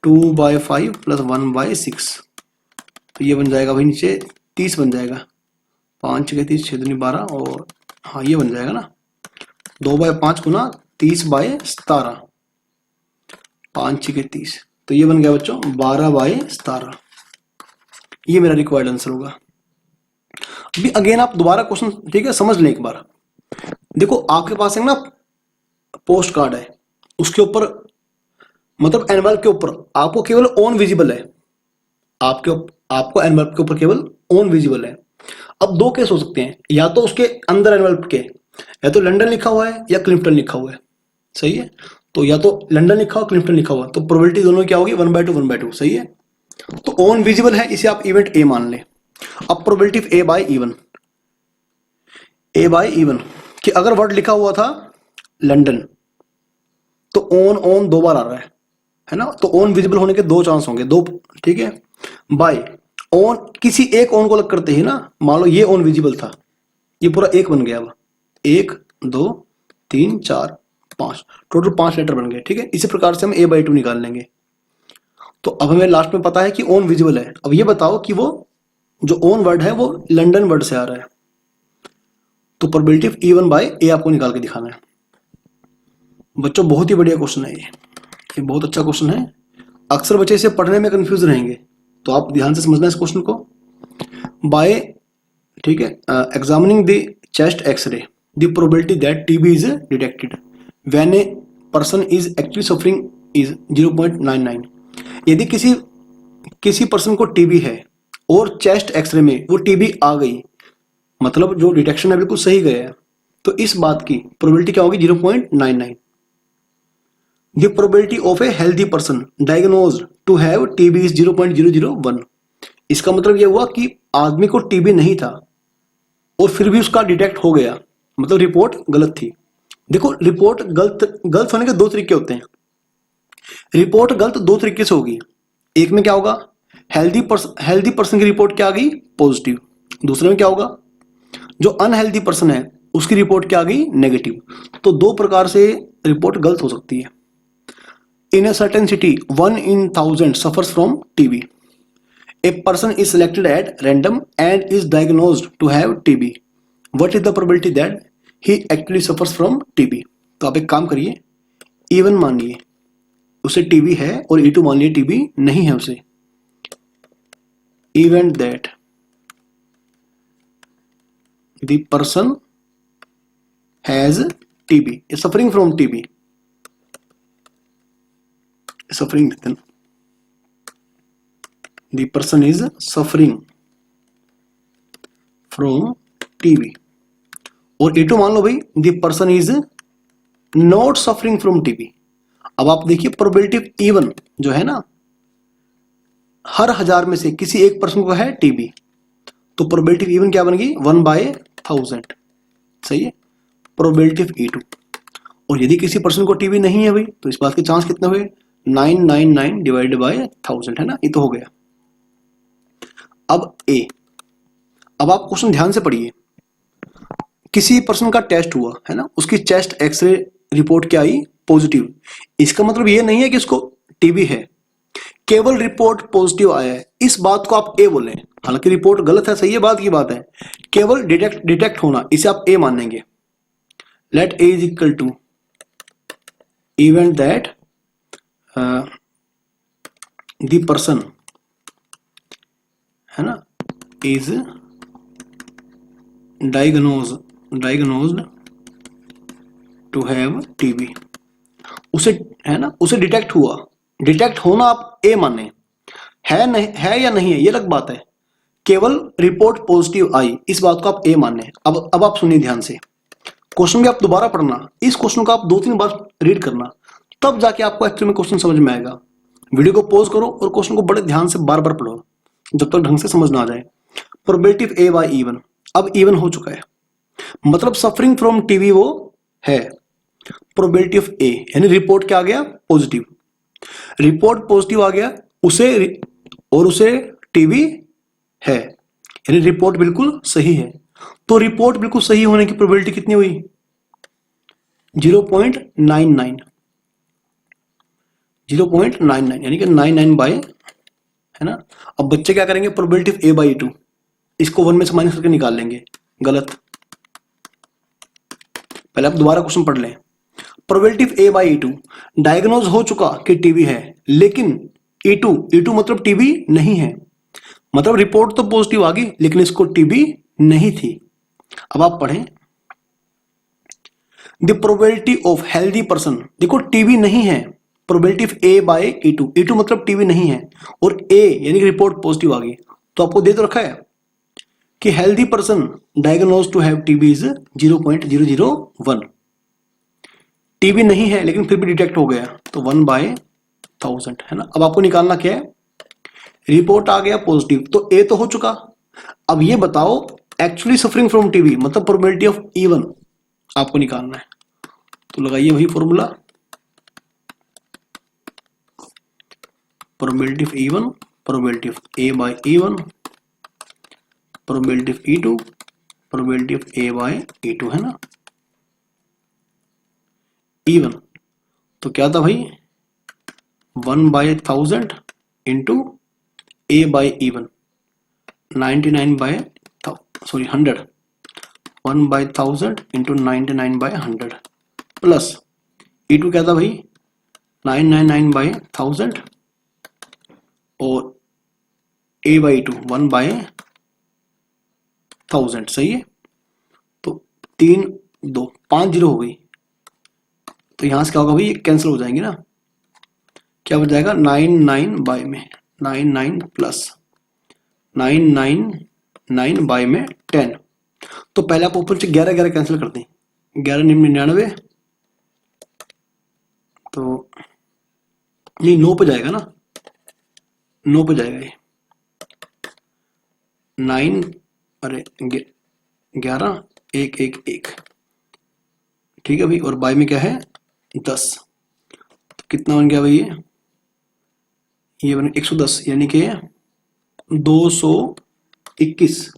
2/5 प्लस 1/6, तो ये बन जाएगा भाई नीचे 30 बन जाएगा, 5 6 30 6 दूनी 12, और हाँ ये बन जाएगा ना 2/5 गुना 30/17, 5 6 30, तो ये बन गया बच्चों 12/17। ये मेरा रिक्वायर्ड आंसर होगा। अभी अगेन आप दोबारा क्वेश्चन ठीक है समझ लें एक बार। देखो आपके पास एक ना पोस्ट कार्ड है, उसके ऊपर मतलब एनवलप के ऊपर आपको केवल ऑन विजिबल है, आपको एनवलप के ऊपर केवल ऑन विजिबल है। अब दो केस हो सकते हैं, या तो उसके अंदर एनवलप के या तो लंदन लिखा हुआ है या क्लिफ्टन लिखा हुआ है, सही है, तो या तो लंदन लिखा हुआ क्लिफ्टन लिखा हुआ, तो प्रोबेबिलिटी दोनों क्या होगी 1/2 1/2, सही है। तो ऑन विजिबल है, इसे आप इवेंट ए मान लें। अब प्रोबेबिलिटी ऑफ A/E1 कि अगर वर्ड लिखा हुआ था लंदन, तो ऑन दो बार आ रहा है ना, तो ऑन विजिबल होने के दो चांस होंगे, दो, ठीक है। बाय ऑन किसी एक ऑन को अलग करते ही ना, मान लो ये ऑन विजिबल था, ये पूरा एक बन गया, अब 1 2 3 4 5 टोटल 5 लेटर बन गए, ठीक है। इसी प्रकार से हम A/2 निकाल लेंगे। तो अब हमें लास्ट में पता है कि ऑन विजिबल है। अब ये बताओ कि वो जो ऑन वर्ड है वो लंदन वर्ड से आ रहा है, तो प्रोबेबिलिटी ऑफ E1/A आपको निकाल के दिखाना है। बच्चों बहुत ही बढ़िया क्वेश्चन है ये बहुत अच्छा क्वेश्चन है। अक्सर बच्चे इसे पढ़ने में कंफ्यूज रहेंगे, तो आप ध्यान से समझना इस क्वेश्चन को। बाय ठीक है examining the chest x-ray the probability that TB is detected when a person is actually suffering is 0.99। यदि किसी पर्सन को टीबी है और चेस्ट एक्सरे में वो टीबी आ गई, मतलब जो डिटेक्शन है बिल्कुल सही गया है, तो इस बात की प्रोबेबिलिटी क्या होगी 0.99। The probability of a healthy person diagnosed to have TB is 0.001। इसका मतलब यह हुआ कि आदमी को टीबी नहीं था और फिर भी उसका डिटेक्ट हो गया, मतलब रिपोर्ट गलत थी। देखो रिपोर्ट गलत होने के दो तरीके होते हैं। रिपोर्ट गलत दो तरीके से होगी, एक में क्या होगा हेल्दी पर्सन की रिपोर्ट क्या आ गई पॉजिटिव, दूसरे में क्या होगा जो अनहेल्दी पर्सन है उसकी रिपोर्ट क्या आ गई नेगेटिव। तो दो प्रकार से रिपोर्ट गलत हो सकती है। In a certain city, 1 in 1000 suffers from TB. A person is selected at random and is diagnosed to have TB. What is the probability that he actually suffers from TB? तो आप एक काम करिए, E1 मानिए उसे TB है और E2 मानिए TB नहीं है उसे। event that the person has TB, is suffering from TB, suffering, the person is suffering from TB. और A2 मान लो भाई the person is not suffering from TB. अब आप देखिए प्रोबेबिलिटी इवन जो है ना, हर 1000 में से किसी एक पर्सन को है टीबी, तो प्रोबेबिलिटी इवन क्या बन गई 1/1000, सही है, प्रोबेबिलिटी E2। और यदि किसी पर्सन को टीबी नहीं है भाई तो इस बात के चांस कितने हुए 999 डिवाइडेड बाय 1000 है ना, ये तो हो गया। अब ए, अब आप क्वेश्चन ध्यान से पढ़िए, किसी पर्सन का टेस्ट हुआ है ना, उसकी चेस्ट एक्सरे रिपोर्ट क्या आई पॉजिटिव, इसका मतलब ये नहीं है कि उसको टीबी है, केवल रिपोर्ट पॉजिटिव आया है, इस बात को आप ए बोलें, हालांकि रिपोर्ट गलत है, सही है, बात की बात है, केवल डिटेक्ट होना, इसे आप ए मानेंगे। Let A is equal to event that the person है ना is diagnosed to have TB, उसे है ना, उसे डिटेक्ट हुआ, डिटेक्ट होना आप ए माने, है नहीं है या नहीं है ये अलग बात है, केवल रिपोर्ट पॉजिटिव आई, इस बात को आप ए माने। अब आप सुनिए ध्यान से, क्वेश्चन भी आप दोबारा पढ़ना, इस क्वेश्चन को आप 2-3 बार रीड करना, तब जाके आपको एक्चुअली में क्वेश्चन समझ में आएगा। वीडियो को पॉज करो और क्वेश्चन को बड़े ध्यान से बार बार पढ़ो जब तक ढंग से समझ ना आ जाए। प्रोबेबिलिटी ए बाय इवन, अब इवन हो चुका है, मतलब सफरिंग फ्रॉम टीबी वो है, प्रोबेबिलिटी ऑफ ए यानी रिपोर्ट क्या आ गया पॉजिटिव, रिपोर्ट पॉजिटिव आ गया उसे टीबी है, यानी रिपोर्ट बिल्कुल सही है, तो रिपोर्ट बिल्कुल सही होने की प्रोबेबिलिटी कितनी हुई 0.99, यानी कि 99 बाय है ना। अब बच्चे क्या करेंगे, प्रोबेबिलिटी ए बाई 2, इसको 1 में से माइनस करके निकाल लेंगे, गलत, पहले आप दोबारा क्वेश्चन पढ़ लें। प्रोबेबिलिटी ए बाई 2 डायग्नोज हो चुका कि टीबी है, लेकिन E2 मतलब टीबी नहीं है, मतलब रिपोर्ट तो पॉजिटिव आ गई लेकिन इसको टीबी नहीं थी। अब आप पढ़ें, the probability of healthy person, देखो टीबी नहीं है, प्रोबेबिलिटी ए बाय E2 मतलब टीबी नहीं है, और ए यानी कि रिपोर्ट पॉजिटिव आ गई, तो आपको दे तो रखा है कि healthy person diagnose to have TB is 0.001, TB नहीं है लेकिन फिर भी डिटेक्ट हो गया, तो 1/1000 है ना। अब आपको निकालना क्या है, रिपोर्ट आ गया पॉजिटिव, तो ए तो हो चुका, अब ये बताओ एक्चुअली सफरिंग फ्रॉम टीबी मतलब प्रोबेबिलिटी ऑफ इवन आपको निकालना है, तो लगाइए वही formula, probability of E one, probability of A by even, probability of E2, probability of A by E2 है ना, इवन तो क्या था भाई 1/1000 into A by E one 100, 1/1000 into 99/100 plus E2 क्या था भाई 999/1000 और ए बाई 2 1/1000, सही है, तो 3 2 5 0 हो गई, तो यहां से क्या होगा भाई, ये कैंसिल हो जाएंगे ना, क्या बच जाएगा 99 बाय में 99 प्लस 999 बाय में 10, तो पहले आप ऊपर से 11 कैंसिल कर दें, 11 99, तो ये 9 पे जाएगा ना, 9 पे जाएगा ये 9 अरे 11 1 1 1, ठीक है भाई, और बाय में क्या है 10, तो कितना बन गया भाई ये बन 110 यानी कि 221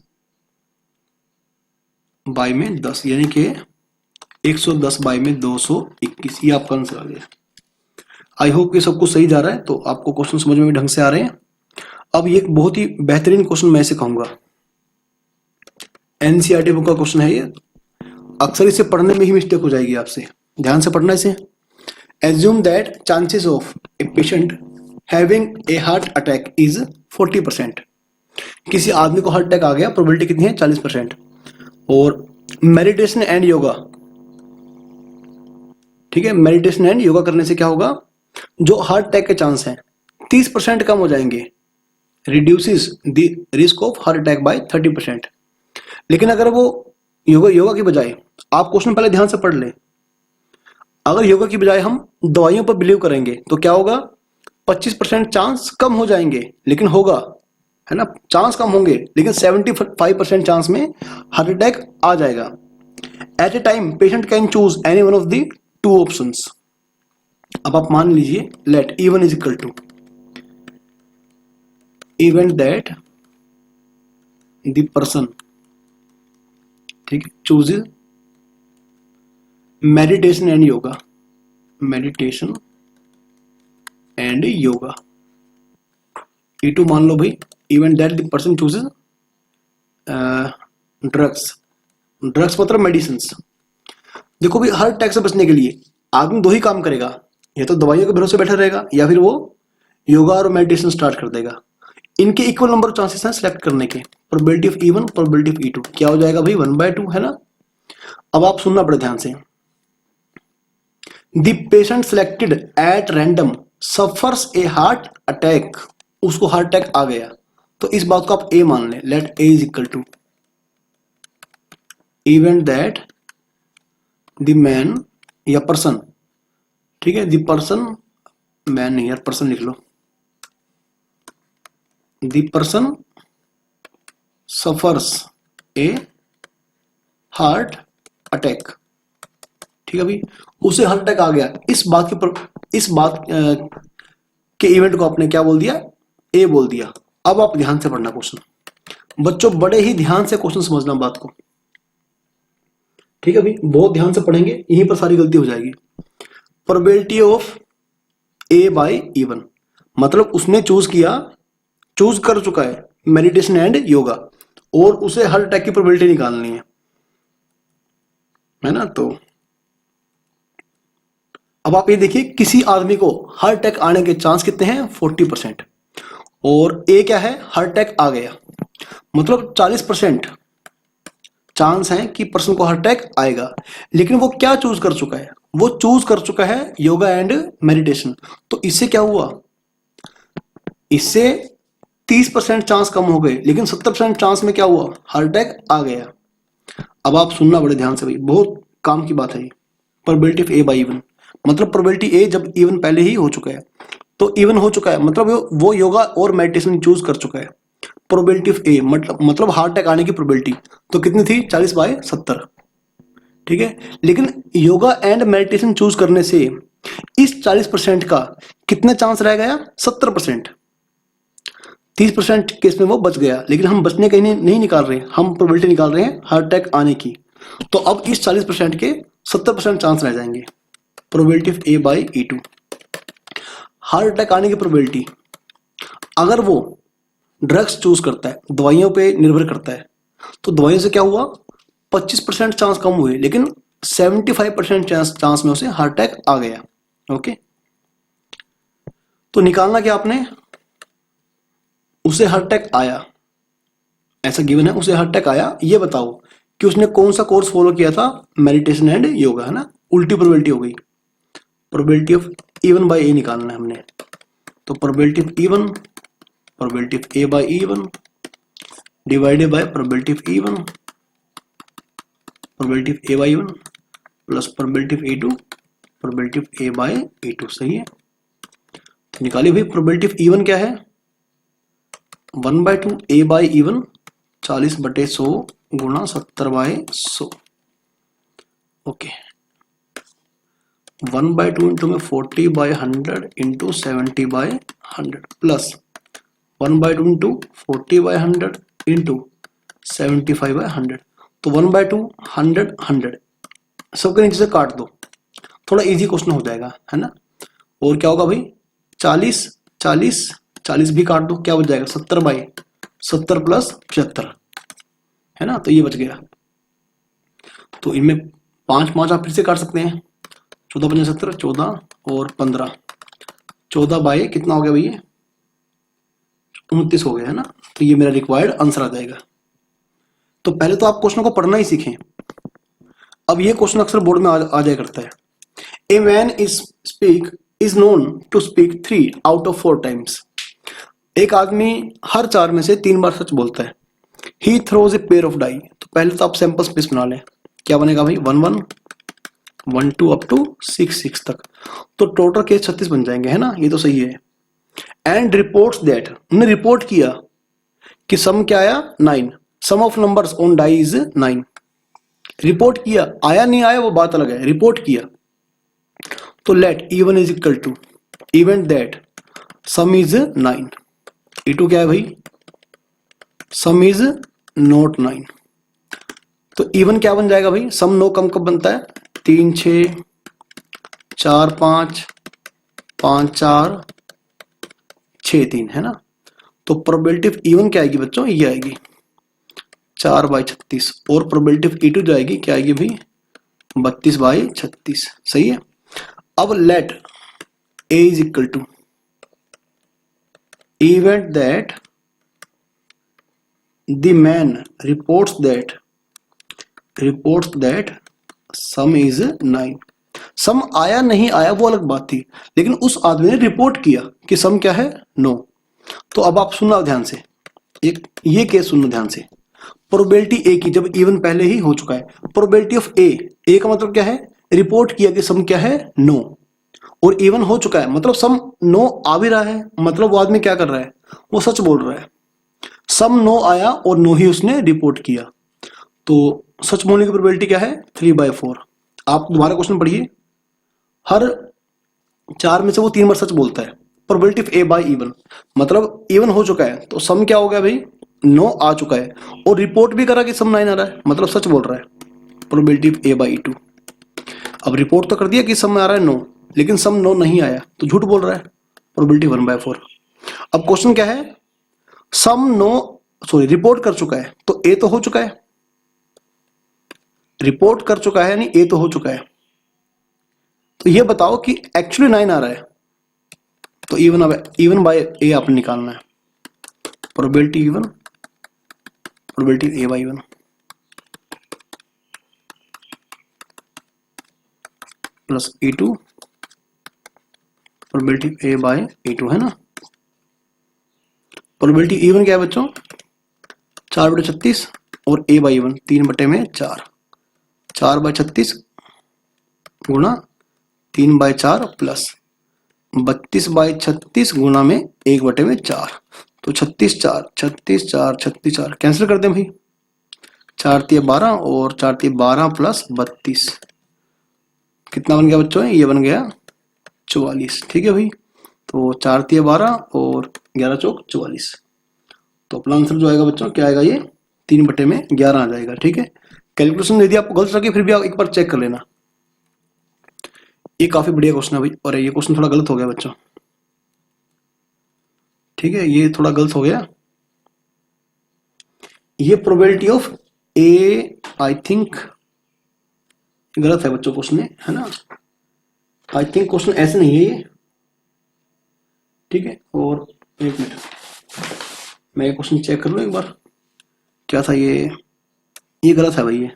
बाय में 10 यानी कि 110 बाय में 221, ये आपका आंसर आ गया। आई होप कि सब कुछ सही जा रहा है, तो आपको क्वेश्चन समझ में भी ढंग से आ रहे हैं। अब ये एक बहुत ही बेहतरीन क्वेश्चन मैं इसे कहूंगा, एनसीईआरटी बुक का क्वेश्चन है ये, अक्सर इसे पढ़ने में ही मिस्टेक हो जाएगी आपसे, ध्यान से पढ़ना इसे। Assume that chances of a patient having a heart attack is 40%। किसी आदमी को हार्ट अटैक आ गया, प्रोबेबिलिटी कितनी है 40%। और मेडिटेशन एंड योगा, ठीक है, मेडिटेशन एंड योगा करने से क्या होगा, जो हार्ट अटैक के चांस हैं 30% कम हो जाएंगे, reduces the risk of heart attack by 30%। लेकिन अगर वो योगा की बजाय, आप क्वेश्चन पहले ध्यान से पढ़ लें, अगर योगा की बजाय हम दवाइयों पर बिलीव करेंगे तो क्या होगा, 25% चांस कम हो जाएंगे, लेकिन होगा, है ना, चांस कम होंगे, लेकिन 75% चांस में हार्ट अटैक आ जाएगा। At a time patient can choose any one of the two options. अब आप मान लीजिए let E1 is equal to event that the person, ठीक है, chooses meditation and yoga, meditation and yoga. E2 मान लो भाई, event that the person chooses drugs मतलब मेडिसिन। देखो भाई, हार्ट अटैक से बचने के लिए आदमी दो ही काम करेगा, या तो दवाइयों के भरोसे बैठा रहेगा या फिर वो योगा और मेडिटेशन स्टार्ट कर देगा। इनके इक्वल नंबर चांसेस हैं सिलेक्ट करने के, probability of E1 probability of E2 क्या हो जाएगा भाई 1/2, है ना। अब आप सुनना बड़े ध्यान से, the patient selected at random suffers a heart attack, उसको हार्ट अटैक आ गया, तो इस बात को आप ए मान लें, let A is equal to event that the man या पर्सन, ठीक है, द पर्सन, मैन नहीं यार, पर्सन लिख लो, the person suffers a heart attack, ठीक है भाई, उसे हार्ट अटैक आ गया, इस बात के इवेंट को आपने क्या बोल दिया, ए बोल दिया। अब आप ध्यान से पढ़ना क्वेश्चन, बच्चों बड़े ही ध्यान से क्वेश्चन समझना बात को, ठीक है भाई, बहुत ध्यान से पढ़ेंगे, यहीं पर सारी गलती हो जाएगी। Probability of A by E1 मतलब उसने चूज कर चुका है मेडिटेशन एंड योगा, और उसे हार्ट अटैक की प्रोबेबिलिटी निकालनी है ना। तो अब आप ये देखिए, किसी आदमी को हार्ट अटैक आने के चांस कितने हैं 40%, और ए क्या है, हार्ट अटैक आ गया, मतलब 40% चांस है कि पर्सन को हार्ट अटैक आएगा। लेकिन वो क्या चूज कर चुका है, वो चूज कर चुका है योगा एंड मेडिटेशन, तो इससे क्या हुआ, इससे 30% चांस कम हो गए, लेकिन 70% चांस में क्या हुआ, हार्ट अटैक आ गया। अब आप सुनना बड़े ध्यान से भाई, बहुत काम की बात है ये। Probability of A by E1 मतलब प्रोबेबिलिटी ए जब E1 पहले ही हो चुका है, तो E1 हो चुका है मतलब वो योगा और मेडिटेशन चूज कर चुका है। प्रोबेबिलिटी ऑफ ए मतलब हार्ट अटैक आने की प्रोबेबिलिटी तो कितनी थी 40/70, ठीक है। लेकिन योगा एंड मेडिटेशन चूज करने से इस 40% का कितना चांस रह गया 70%, 30% केस में वो बच गया, लेकिन हम बचने कहीं नहीं निकाल रहे, हम प्रोबेबिलिटी निकाल रहे हैं हार्ट अटैक आने की। तो अब इस 40% के 70% चांस रह जाएंगे। Probability of A by E2, heart attack आने की प्रोबेबिलिटी, अगर वो ड्रग्स चूज करता है, दवाइयों पे निर्भर करता है, तो दवाइयों से क्या हुआ 25% चांस कम हुए, लेकिन 75% चांस में उसे हार्ट अटैक आ गया। ओके, तो निकालना क्या आपने, उसे हार्ट अटैक आया, ऐसा गिवन है, उसे हार्ट अटैक आया, ये बताओ कि उसने कौन सा कोर्स फॉलो किया था, मेडिटेशन एंड योगा, है ना। उल्टी प्रोबेबिलिटी हो गई, प्रोबेबिलिटी ऑफ E1 बाय ए निकालना है हमने, तो probability of E1 probability of A by E1 divided by probability of E1 probability of A by E1 plus probability of E2 probability of A by E2, सही है। तो निकालिए भाई, probability of E1 क्या है 1/2 ए बाय E1 40/100 गुणा 70/100, okay, 1/2 into में 40/100 into 70/100 plus 1/2 into 40/100 into 75/100, तो 1/2 100 100 सबके नीचे से काट दो, थोड़ा इजी क्वेश्चन हो जाएगा, है ना। और क्या होगा भाई 40 40 40 भी काट दो, क्या बच जाएगा 70/70 प्लस 75, है ना, तो ये बच गया। तो इनमें 5 आप फिर से काट सकते हैं, 14×5 = 14 और 15, 14 बाय कितना हो गया भैया 29 हो गया है ना, तो ये मेरा रिक्वायर्ड आंसर आ जाएगा। तो पहले तो आप क्वेश्चन को पढ़ना ही सीखें। अब ये क्वेश्चन अक्सर बोर्ड में आ जाया करता है। A man is known to speak 3 out of 4 times. एक आदमी हर 4 में से 3 बार सच बोलता है। He throws a pair of die. तो पहले तो आप सैंपल स्पेस बना लें। क्या बनेगा भाई, 1 1 1 2 अप टू 6 6 तक। तो टोटल केस 36 बन जाएंगे, है ना, ये तो सही है। एंड रिपोर्ट्स दैट, उन्होंने रिपोर्ट किया कि सम क्या आया 9, sum of numbers on die is 9। Report किया, आया नहीं आया वो बात अलग है, रिपोर्ट किया। तो let E1 is equal to event that sum is 9। E2 क्या है भाई, सम इज नॉट 9। तो E1 क्या बन जाएगा भाई, सम नो कम कब बनता है, 3 6 4 5 5 4 6 3, है ना। तो प्रोबेबिलिटी ऑफ E1 क्या आएगी बच्चों, ये आएगी 4/36। और प्रोबेबिलिटी ऑफ E2 जो आएगी क्या आएगी भाई, 32/36। सही है। अब let A is equal to event that the man reports that sum is 9। Sum आया नहीं आया वो अलग बात थी, लेकिन उस आदमी ने रिपोर्ट किया कि सम क्या है 9। तो अब आप सुनना ध्यान से, एक ये केस सुनना ध्यान से। प्रोबेबिलिटी ए की, जब इवन पहले ही हो चुका है, प्रोबेबिलिटी ऑफ ए का मतलब क्या है, रिपोर्ट किया कि सम क्या है 9, और इवन हो चुका है मतलब सम 9 आ भी रहा है, मतलब वो आदमी क्या कर रहा है, वो सच बोल रहा है। सम 9 आया और 9 ही उसने रिपोर्ट किया, तो सच बोलने की प्रोबेबिलिटी क्या है 3/4। आप दोबारा क्वेश्चन पढ़िए। हर 4 में से वो 3 बार सच बोलता है। प्रोबेबिलिटी ऑफ A/E1 मतलब इवन हो चुका है, तो सम क्या हो गया भाई 9 आ चुका है, और रिपोर्ट भी करा कि सम 9 आ रहा है, मतलब सच बोल रहा है। Probability of A/E2। अब रिपोर्ट तो कर दिया कि सम आ रहा है 9, लेकिन सम 9 नहीं आया तो झूठ बोल रहा है, प्रोबेबिलिटी 1/4। अब क्वेश्चन क्या है, रिपोर्ट कर चुका है, तो ए तो हो चुका है, रिपोर्ट कर चुका है यानी ए तो हो चुका है। तो ये बताओ कि एक्चुअली 9 आ रहा है, तो इवन बाय ए आपने निकालना है। Probability E1 probability A/E1 plus E2 probability A/E2, है ना। प्रोबेबिलिटी E1 क्या है बच्चों, 4/36 और A/E1 3/4, 4/36 गुणा 3/4 प्लस 32/36 गुणा में 1/4। तो 36 4 कैंसिल कर दें भाई, 4 3 12 और 4 3 12 प्लस 32 कितना बन गया बच्चों, ये बन गया 44। ठीक है भाई, तो 4 3 12 और 11 चौक 44। तो अपना आंसर जो आएगा बच्चों क्या आएगा, ये 3/11 आ जाएगा। ठीक है, कैलकुलेशन यदि आपको गलत लगे फिर भी आप एक बार चेक कर लेना। ये काफी बढ़िया क्वेश्चन है भाई, और ये क्वेश्चन थोड़ा गलत हो गया बच्चों। ठीक है, ये थोड़ा गलत हो गया। ये probability of A I think गलत है बच्चों क्वेश्चन, है ना। आई थिंक क्वेश्चन ऐसे नहीं है ये। ठीक है, और एक मिनट मैं ये क्वेश्चन चेक कर लूं एक बार, क्या था ये गलत है भाई ये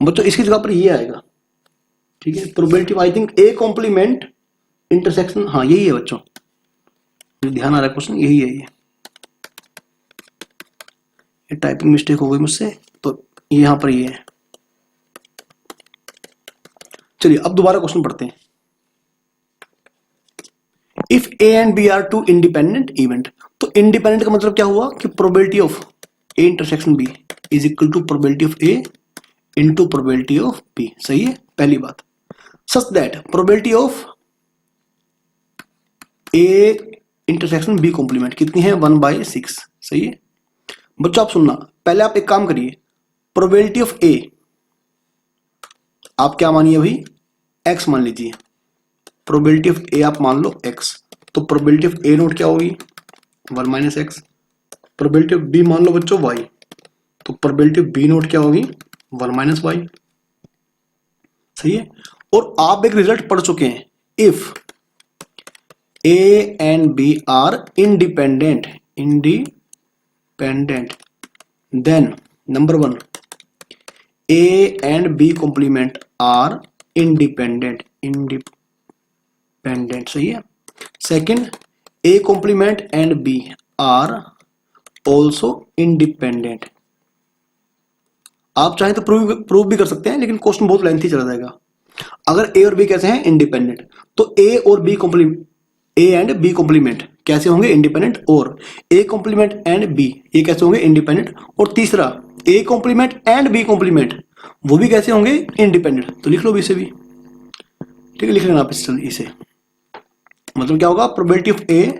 बच्चों, इसकी जगह पर ये आएगा। ठीक है, probability I think A complement intersection, हाँ यही है बच्चों, ध्यान आ रहा है क्वेश्चन, यही है ये टाइपिंग मिस्टेक हो गई मुझसे, तो यहां पर ये है। चलिए अब दोबारा क्वेश्चन पढ़ते हैं। If A and B are two independent event, तो इंडिपेंडेंट का मतलब क्या हुआ कि probability of A intersection B is equal to probability of A into probability of B. सही है, पहली बात। Such that probability of A intersection B complement कितनी है 1/6। सही है बच्चों, आप सुनना, पहले आप एक काम करिए, प्रोबेबिलिटी ऑफ ए आप क्या मानिए भाई x मान लीजिए, प्रोबेबिलिटी ऑफ ए आप मान लो x, तो प्रोबेबिलिटी ऑफ ए नोट क्या होगी 1 - x। प्रोबेबिलिटी ऑफ बी मान लो बच्चों y, तो प्रोबेबिलिटी ऑफ बी नोट क्या होगी 1 - y। सही है, और आप एक रिजल्ट पढ़ चुके हैं, if A and B are independent independent, then number 1, A and B complement are independent, सही है। Second, A complement and B are also independent। आप चाहें तो प्रूव भी कर सकते हैं, लेकिन क्वेश्चन बहुत लेंथी चला जाएगा। अगर ए और बी कैसे हैं, इंडिपेंडेंट, तो ए और B complement, A and B complement कैसे होंगे, इंडिपेंडेंट, और ए कॉम्प्लीमेंट एंड बी ये कैसे होंगे, इंडिपेंडेंट, और तीसरा A complement and B complement वो भी कैसे होंगे, इंडिपेंडेंट। तो लिख लो इसे भी, ठीक है, लिख लेना आप इसे। मतलब क्या होगा, probability of A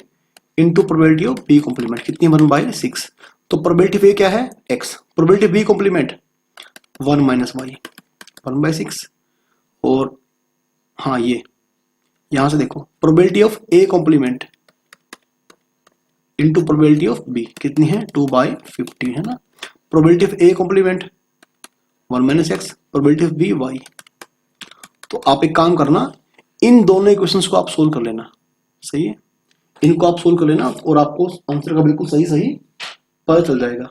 into probability of B complement कितनी, 1/6। तो प्रोबेबिलिटी ऑफ ए क्या है, x, probability of B complement 1 minus y, 1/6। और हाँ, ये यहां से देखो, probability of A complement into probability of B कितनी है, 2/50 है ना। Probability of A complement 1 - x, probability of B y. तो आप एक काम करना, इन दोनों इक्वेशंस को आप सोल्व कर लेना, सही है, इनको आप सोल्व कर लेना और आपको आंसर का बिल्कुल सही पता चल जाएगा।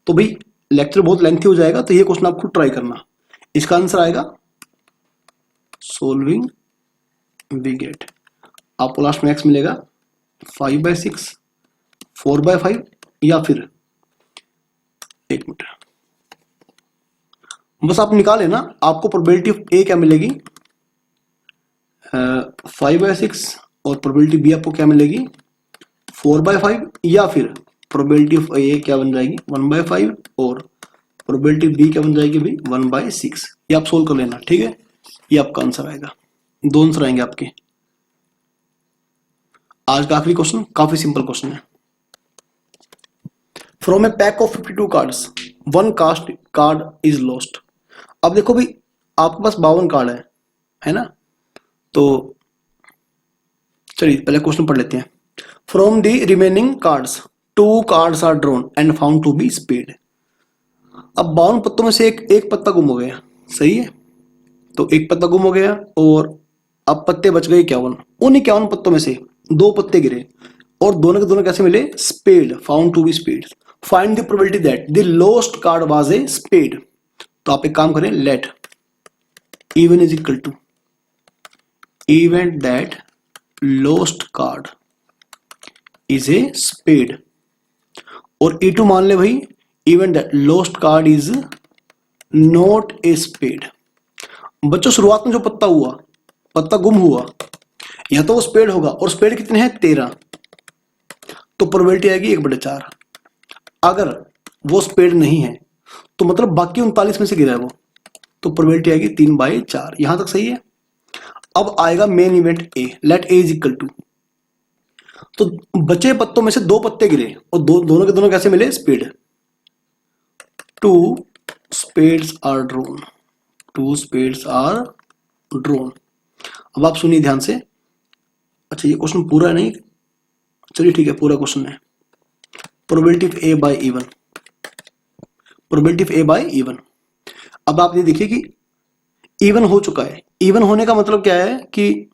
तो भाई लेक्चर बहुत लेंथी हो जाएगा, तो ये क्वेश्चन आप खुद ट्राई करना। इसका आंसर आएगा सोल्विंग वी गेट, आपको लास्ट में x मिलेगा 5/6, 4/5, या फिर 1 मिनट बस आप निकाल लेना, आपको प्रोबेबिलिटी ऑफ ए क्या मिलेगी, 5/6, और प्रोबेबिलिटी बी आपको क्या मिलेगी, 4/5, या फिर प्रोबेबिलिटी ऑफ ए क्या बन जाएगी, 1/5, और प्रोबेबिलिटी बी क्या बन जाएगी भाई, 1/6। ये आप सोल्व कर लेना, ठीक है, ये आपका आंसर आएगा। 2 आंसर आएंगे आपके। आज का आखिरी क्वेश्चन काफी सिंपल क्वेश्चन है। From a pack of 52 cards 1 cast card is lost. अब देखो भाई, आपके पास 52 कार्ड है ना। तो चलिए पहले क्वेश्चन पढ़ लेते हैं। From the remaining cards 2 cards are drawn and found to be spade. अब 52 पत्तों में से एक पत्ता गुम हो गया, सही है, तो एक पत्ता गुम हो गया, और अब पत्ते बच गए 51। उन 51 पत्तों में से 2 पत्ते गिरे, और दोनों के दोनों कैसे मिले, spade, found to be spade. Find the probability that the lost card was a spade. तो आप एक काम करें, let even is equal to event that lost card is a spade, और E2 मान ले भाई, event that lost card is not a spade. बच्चों शुरुआत में जो पत्ता गुम हुआ, या तो वो स्पेड होगा, और स्पेड कितने हैं, 13, तो प्रोबेबिलिटी आएगी 1/4। अगर वो स्पेड नहीं है, तो मतलब बाकी 39 में से गिरा है वो, तो प्रोबेबिलिटी आएगी 3/4। यहां तक सही है। अब आएगा main event A, let A is equal to, तो बचे पत्तों में से 2 पत्ते गिरे, और दोनों के दोनों कैसे मिले, spade. 2 spades are drawn, 2 spades are drawn. अब आप सुनिए ध्यान से। अच्छा, ये क्वेश्चन पूरा नहीं, चलिए ठीक है, पूरा क्वेश्चन है। Probability of A by even, probability of A by even. अब आप ये देखिए कि इवन हो चुका है। इवन होने का मतलब क्या है कि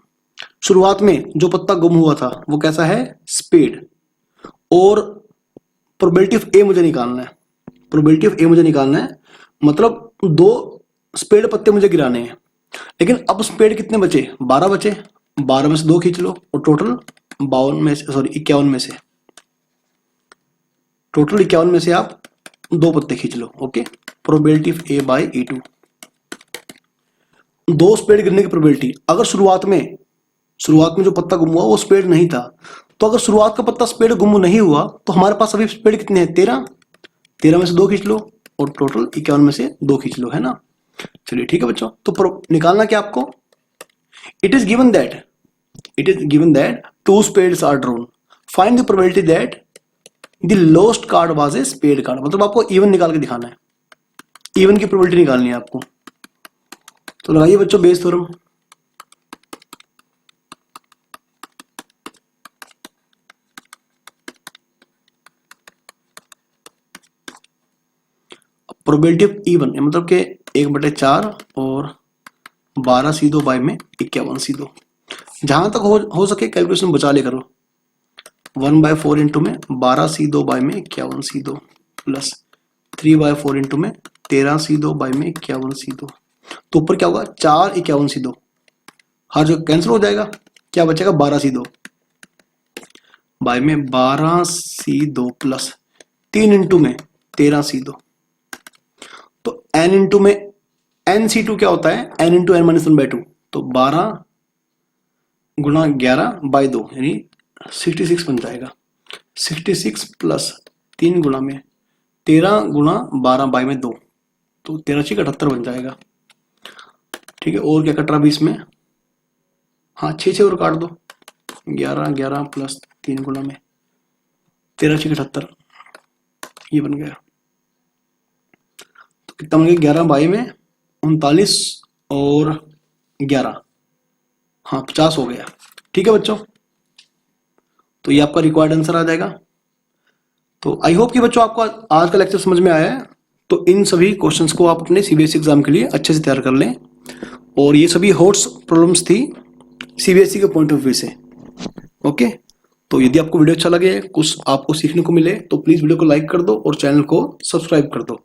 शुरुआत में जो पत्ता गुम हुआ था वो कैसा है, स्पेड, और प्रोबेबिलिटी ऑफ ए मुझे निकालना है, प्रोबेबिलिटी ऑफ ए मुझे निकालना है, मतलब 2 स्पेड पत्ते मुझे गिराने हैं। लेकिन अब स्पेड कितने बचे, 12 बचे, 12 में से 2 खींच लो, और टोटल 51 में से, सॉरी 51 में से, टोटल 51 में से आप 2 पत्ते खींच लो। Okay, probability of A by E2, 2 spade गिरने की प्रोबेबिलिटी। अगर शुरुआत में जो पत्ता गुम हुआ वो स्पेड नहीं था, तो अगर शुरुआत का पत्ता स्पेड गुम नहीं हुआ, तो हमारे पास अभी स्पेड कितने हैं, 13 में से 2 खींच लो, और टोटल 51 में से 2 खींच लो, है ना। चलिए ठीक है बच्चों, तो निकालना क्या आपको, it is given that 2 spades are drawn, find the probability that the lost card was a spade card. मतलब आपको इवन निकाल के दिखाना है, इवन की प्रोबेबिलिटी निकालनी है आपको। तो लगाइए बच्चों base theorem. Probability of even मतलब के 1/4 और 12 C2 बाय में 51 C2। जहां तक हो सके कैलकुलेशन बचा ले करो, 1/4 इंटू में 12c2 बाई में 51c2 प्लस 3/4 इंटू में 13c2 बाई में 51c2। तो ऊपर क्या होगा 4 51c2, हर जगह कैंसिल हो जाएगा, क्या बचेगा 12c2 बाई में 12c2 प्लस 3 इंटू में 13c2। तो n इंटू में nc2 क्या होता है, n इंटू n माइनस 1/2, तो 12 गुणा 11/2 यानी 66 बन जाएगा। 66 प्लस 3 गुणा में 13 गुणा 12/2, तो 13×6 = 78 बन जाएगा। ठीक है, और क्या कट रहा 20 में, हाँ 6 और काट दो, 11 प्लस 3 गुणा में 13×6 = 78, ये बन गया। तो कितना बन गया 11 बाई में 39 और 11, हाँ 50 हो गया। ठीक है बच्चों, तो ये आपका रिक्वायर्ड आंसर आ जाएगा। तो आई होप कि बच्चों आपको आज का लेक्चर समझ में आया है। तो इन सभी क्वेश्चंस को आप अपने सीबीएसई एग्जाम के लिए अच्छे से तैयार कर लें, और ये सभी हॉट्स प्रॉब्लम्स थी सीबीएसई के पॉइंट ऑफ व्यू से। ओके, तो यदि आपको वीडियो अच्छा लगे, कुछ आपको सीखने को मिले, तो प्लीज वीडियो को लाइक कर दो और चैनल को सब्सक्राइब कर दो।